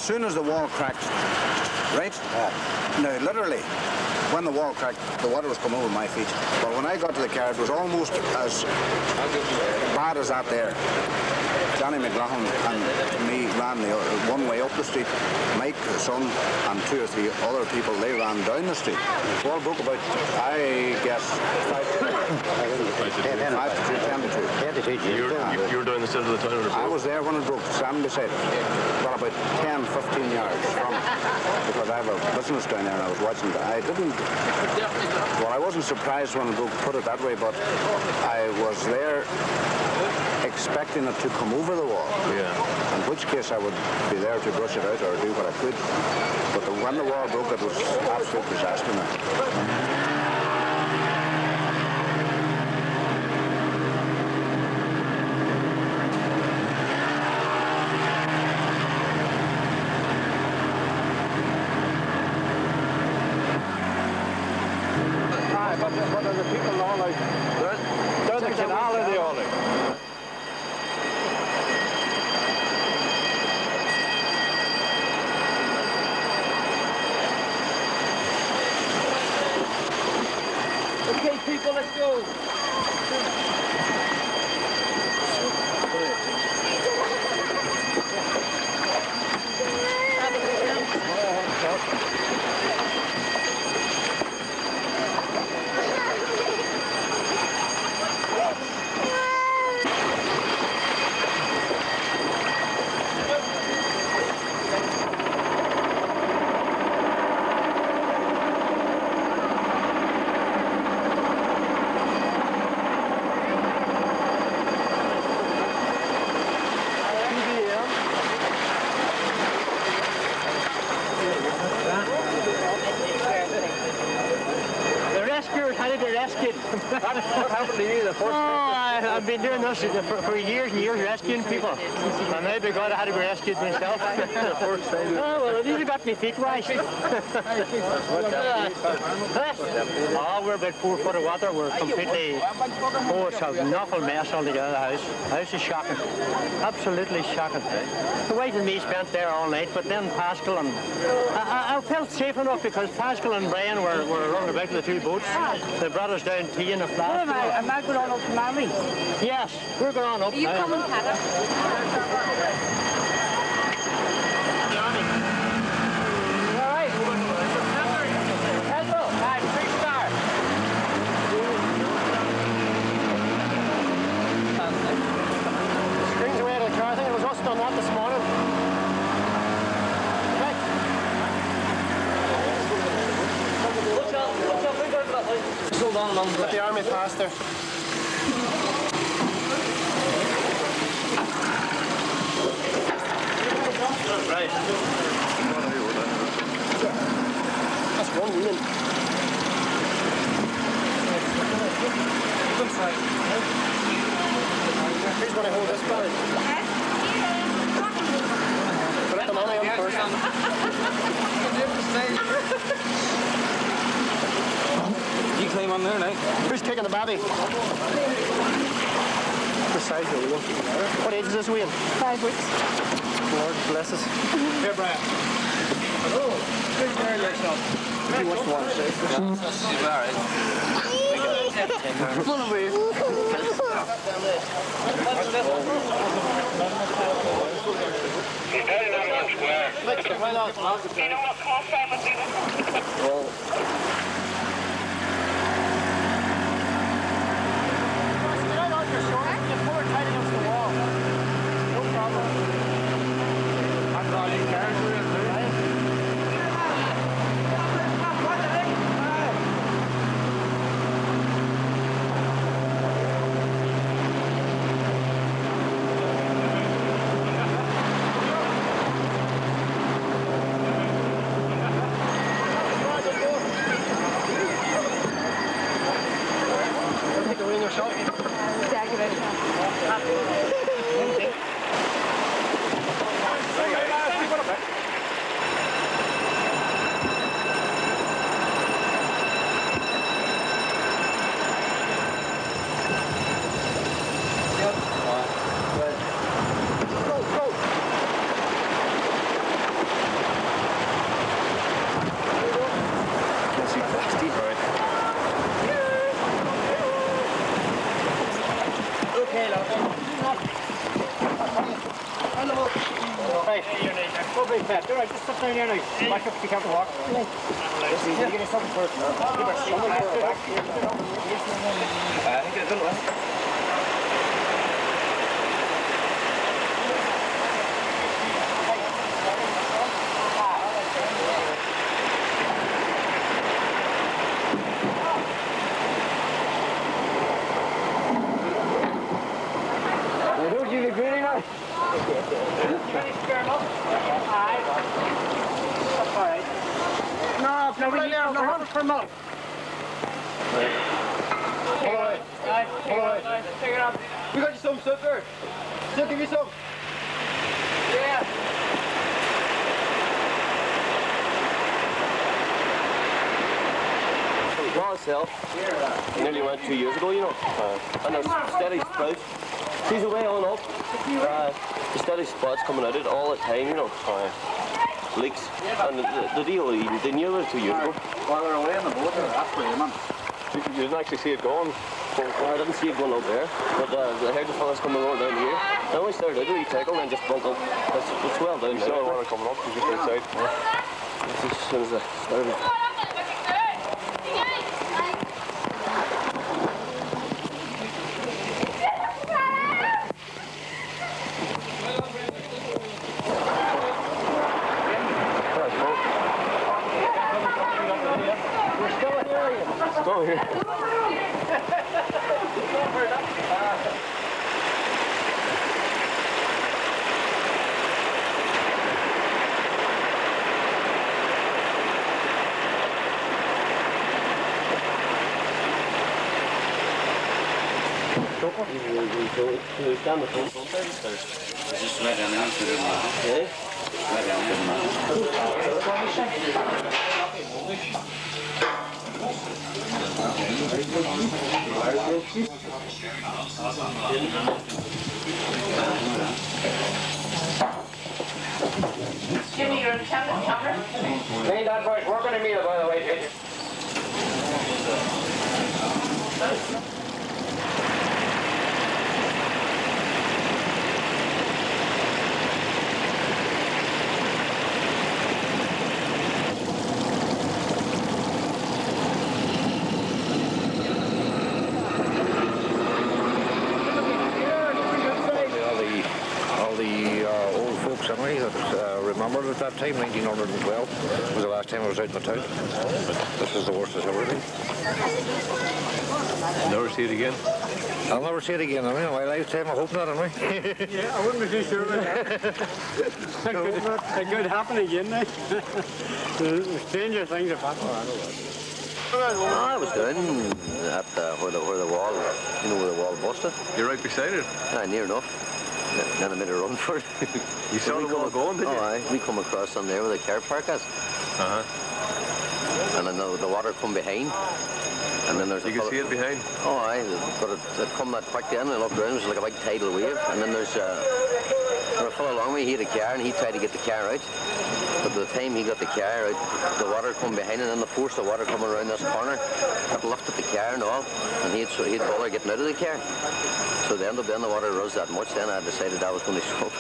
soon as the wall cracked, right? Now, literally, when the wall cracked, the water was coming over my feet. But when I got to the car, it was almost as bad as that there. Johnny McLaughlin and me ran the one way up the street. Mike, the son, and 2 or 3 other people, they ran down the street. The wall broke about, I guess, 5 to 2, 10 to 2. You were down the center of the town? I was there when it broke, standing beside it. Well, about 10, 15 yards from it, because I have a business down there and I was watching it. I didn't, well, I wasn't surprised when it broke, put it that way, but I was there expecting it to come over the wall, in which case I would be there to brush it out or do what I could. But when the wall broke, it was absolute disaster now. What are the people all like? They're the canal or the only? Okay, people, let's go. What happened to you the first time? I've been doing this for years and years, rescuing people. And now because I had to be rescued myself. Well, these have got my feet washed. Oh, we're about 4 foot of water. We're completely, it's a knuckle mess altogether, the house. The house is shocking. Absolutely shocking. The wife and me spent there all night, but then Pascal and... I felt safe enough because Pascal and Brian were running about with the 2 boats. They brought us down tea in a flat. Am I going on up to Mammy? Yes, we're going on up. Are you coming, Pat? Let the army pass there. Right. That's one woman. Who's going to hold this guy? Put the money on first. You climb on there now. Who's kicking the baby? Precise little one. What age is this Wayne? 5 weeks. Lord bless us. Here, Brian. Hello. Good girl yourself. You watch the water, see? She's alright. Run away. He's down in that square. Do you know what cost that would be? Well, You're right, just sit down here now. Back up, be careful, walk. Just easy. Give me something first. Give us something for back. I think it's a little one. For milk. We got you some stuff there. Still give you some. Yeah. Myself, nearly went 2 years ago, you know, and there's steady sprouts. She's away on up. The steady sprouts coming out of it all the time, you know. Leaks. And the deal, they knew it 2 years ago. While they're away on the boat, that's where man. You didn't actually see it going? I didn't see it going out there, but I heard the fellas coming over down here. I only started out a wee tackle and just broke up. It's well down there. You saw the water coming up, it's just outside. As soon as I started. Go here. Down the phone. Is this right down there? Yeah. Right down Jimmy, you're in the camera. Hey, that boy's working a meal, by the way, Pitch. Remember at that time, 1912, was the last time I was out in the town. This was the worst it's ever been. Never see it again? I'll never see it again. I mean, in my lifetime, I hope not, anyway. Yeah, I wouldn't be too sure about that. It could happen again now. Stranger things have happened. I was down at where the wall, you know, where the wall busted. You're right beside it? Near enough. Then I made a run for it. You saw the wall going, did you? Oh, aye. We come across on there where the car park is. And then the water come behind. And then there's you can see it behind? Oh, aye. But it come that quick then, and I looked around, it was like a big tidal wave. And then there's a fellow along me, he had a car, and he tried to get the car out. But by the time he got the car out, the water come behind, and then the force of water coming around this corner, it lifted the car and all. And he'd bother getting out of the car. So they ended up, then the water rose that much, then I decided I was going to swim.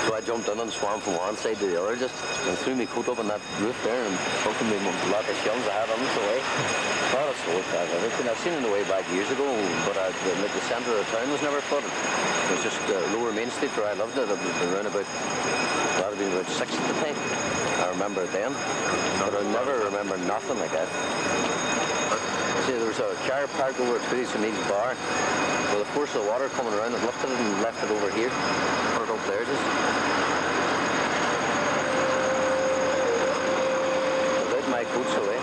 So I jumped in and swam from one side to the other, just and threw my coat up on that roof there and broken me lot of shells I had on the way. Not a soul I've everything. I've seen it on the way back years ago, but the centre of the town was never flooded. It was just Lower Main Street where I lived it. It had been around about, well, it had been about 6 at the time. I remember it then, but I never remember nothing like that. See, there was a car parked over at Twitty's and Needs Bar. With the force of the water coming around, it lifted it and left it over here. Put it up there just. Without my coats away.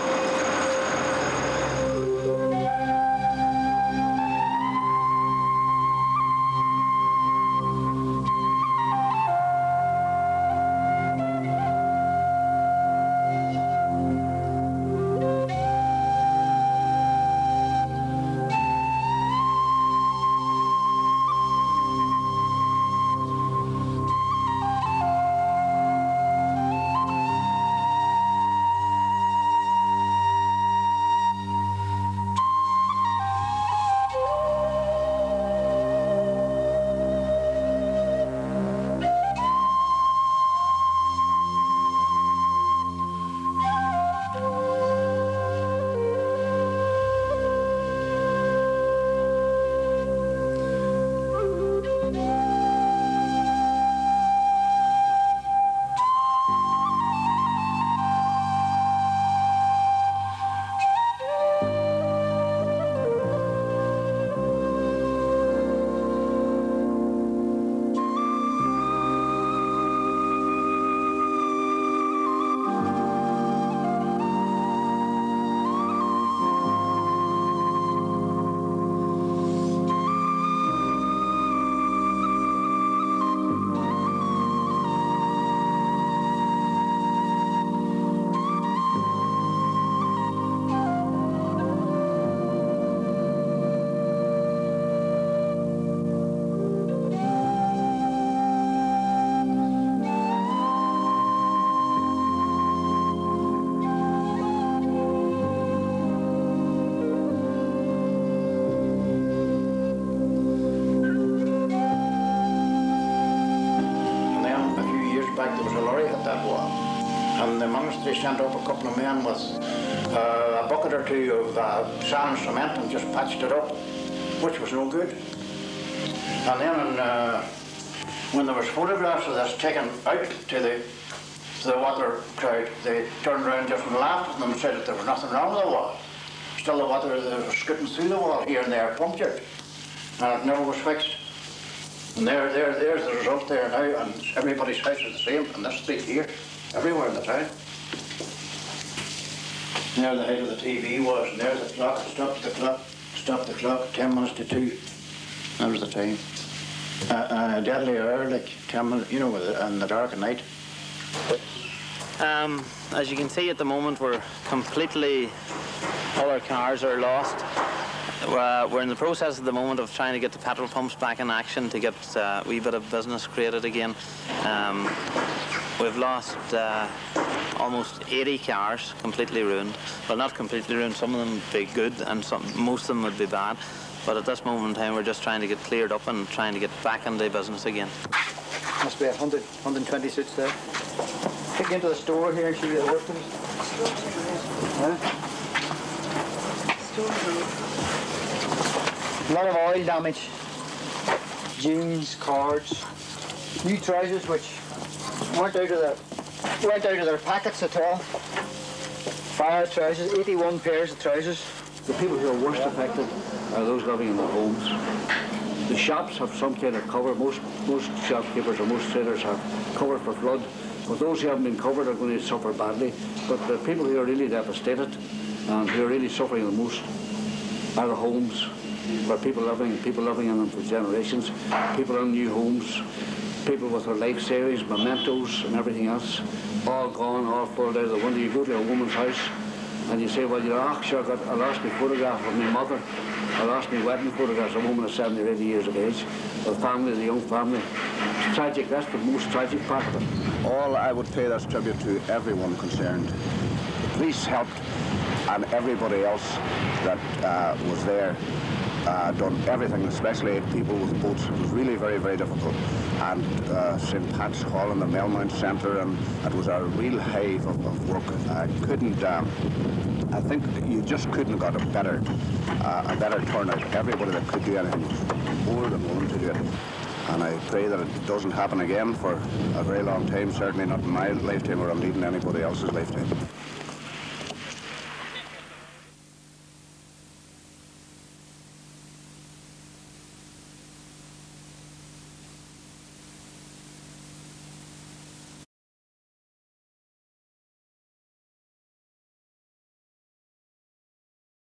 they sent up a couple of men with a bucket or two of sand and cement and just patched it up, which was no good. And then when there was photographs of this taken out to the water crowd, they turned around just and laughed at them and said that there was nothing wrong with the wall. Still the water was scooting through the wall here and there, punctured, and it never was fixed. And there's the result there now, and everybody's house is the same, and this street here, everywhere in the town. There the height of the TV was, and there's the clock, stopped the clock, 10 minutes to 2. That was the time. A deadly hour, like 10 minutes, you know, in the dark at night. As you can see at the moment, we're completely, all our cars are lost. We're in the process at the moment of trying to get the petrol pumps back in action to get a wee bit of business created again. We've lost almost 80 cars, completely ruined. Well, not completely ruined, some of them would be good and most of them would be bad. But at this moment in time, we're just trying to get cleared up and trying to get back into business again. Must be 100, 120 suits there. Take you into the store here and show you the work. A lot of oil damage, jeans, cards, new trousers which weren't out of their packets at all. Fire trousers, 81 pairs of trousers. The people who are worst affected are those living in their homes. The shops have some kind of cover. Most shopkeepers or most traders have covered for flood. But those who haven't been covered are going to suffer badly. But the people who are really devastated and who are really suffering the most are the homes where people living in them for generations, people in new homes, people with their life savings, mementos and everything else, all gone, all pulled out of the window. You go to a woman's house and you say, well, sure, I lost my photograph of my mother. I lost my wedding photograph of a woman of 70 or 80 years of age. The family, the young family. It's tragic. That's the most tragic part of it. All I would pay this tribute to everyone concerned. The police helped, and everybody else that was there done everything, especially 8 people with boats. It was really very, very difficult. And St. Pat's Hall in the Melmount Centre, and it was a real hive of work. I think you just couldn't have got a better turnout. Everybody that could do anything was more than willing to do it. And I pray that it doesn't happen again for a very long time, certainly not in my lifetime or indeed in anybody else's lifetime.